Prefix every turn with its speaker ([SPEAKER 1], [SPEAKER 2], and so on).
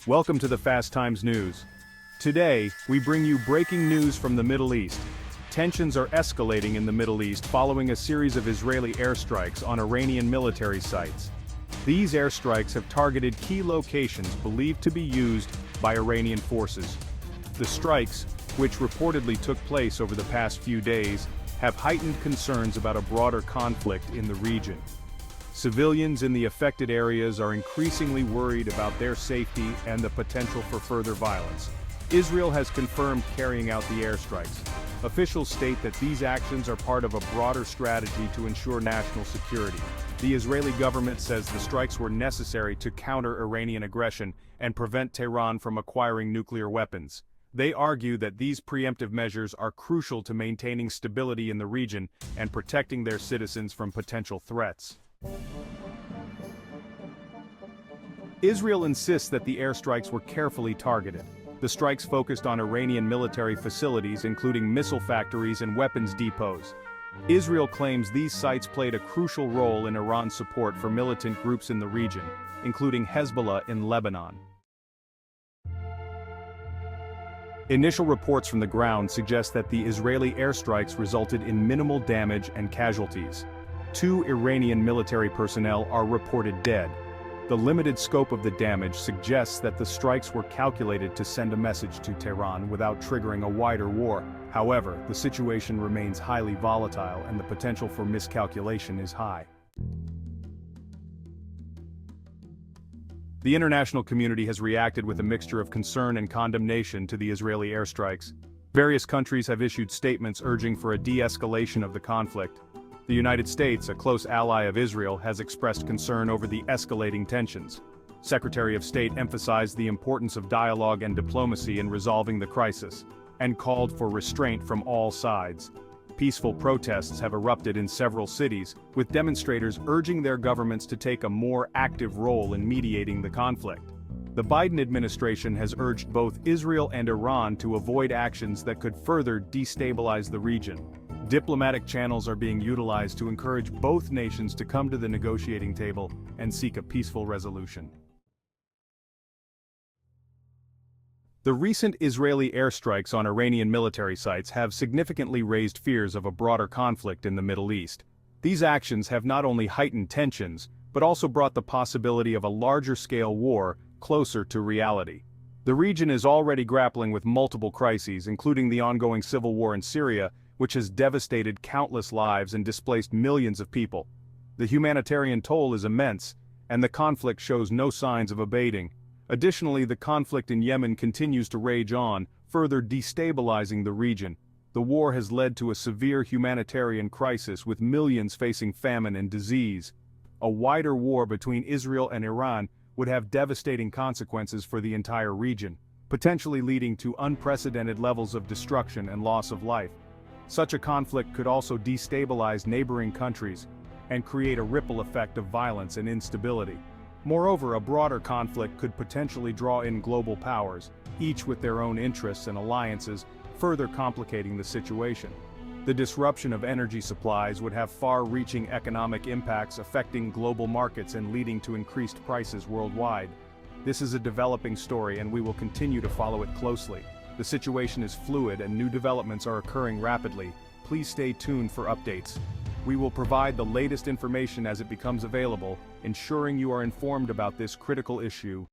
[SPEAKER 1] Welcome to the Fast Times News. Today, we bring you breaking news from the Middle East. Tensions are escalating in the Middle East following a series of Israeli airstrikes on Iranian military sites. These airstrikes have targeted key locations believed to be used by Iranian forces. The strikes, which reportedly took place over the past few days, have heightened concerns about a broader conflict in the region. Civilians in the affected areas are increasingly worried about their safety and the potential for further violence. Israel has confirmed carrying out the airstrikes. Officials state that these actions are part of a broader strategy to ensure national security. The Israeli government says the strikes were necessary to counter Iranian aggression and prevent Tehran from acquiring nuclear weapons. They argue that these preemptive measures are crucial to maintaining stability in the region and protecting their citizens from potential threats. Israel insists that the airstrikes were carefully targeted. The strikes focused on Iranian military facilities including missile factories and weapons depots. Israel claims these sites played a crucial role in Iran's support for militant groups in the region, including Hezbollah in Lebanon. Initial reports from the ground suggest that the Israeli airstrikes resulted in minimal damage and casualties. 2 Iranian military personnel are reported dead. The limited scope of the damage suggests that the strikes were calculated to send a message to Tehran without triggering a wider war. However, the situation remains highly volatile and the potential for miscalculation is high. The international community has reacted with a mixture of concern and condemnation to the Israeli airstrikes. Various countries have issued statements urging for a de-escalation of the conflict. The United States, a close ally of Israel, has expressed concern over the escalating tensions. Secretary of State emphasized the importance of dialogue and diplomacy in resolving the crisis, and called for restraint from all sides. Peaceful protests have erupted in several cities, with demonstrators urging their governments to take a more active role in mediating the conflict. The Biden administration has urged both Israel and Iran to avoid actions that could further destabilize the region. Diplomatic channels are being utilized to encourage both nations to come to the negotiating table and seek a peaceful resolution. The recent Israeli airstrikes on Iranian military sites have significantly raised fears of a broader conflict in the Middle East. These actions have not only heightened tensions, but also brought the possibility of a larger-scale war closer to reality. The region is already grappling with multiple crises, including the ongoing civil war in Syria, which has devastated countless lives and displaced millions of people. The humanitarian toll is immense, and the conflict shows no signs of abating. Additionally, the conflict in Yemen continues to rage on, further destabilizing the region. The war has led to a severe humanitarian crisis with millions facing famine and disease. A wider war between Israel and Iran would have devastating consequences for the entire region, potentially leading to unprecedented levels of destruction and loss of life. Such a conflict could also destabilize neighboring countries and create a ripple effect of violence and instability. Moreover, a broader conflict could potentially draw in global powers, each with their own interests and alliances, further complicating the situation. The disruption of energy supplies would have far-reaching economic impacts affecting global markets and leading to increased prices worldwide. This is a developing story and we will continue to follow it closely. The situation is fluid and new developments are occurring rapidly. Please stay tuned for updates. We will provide the latest information as it becomes available, ensuring you are informed about this critical issue.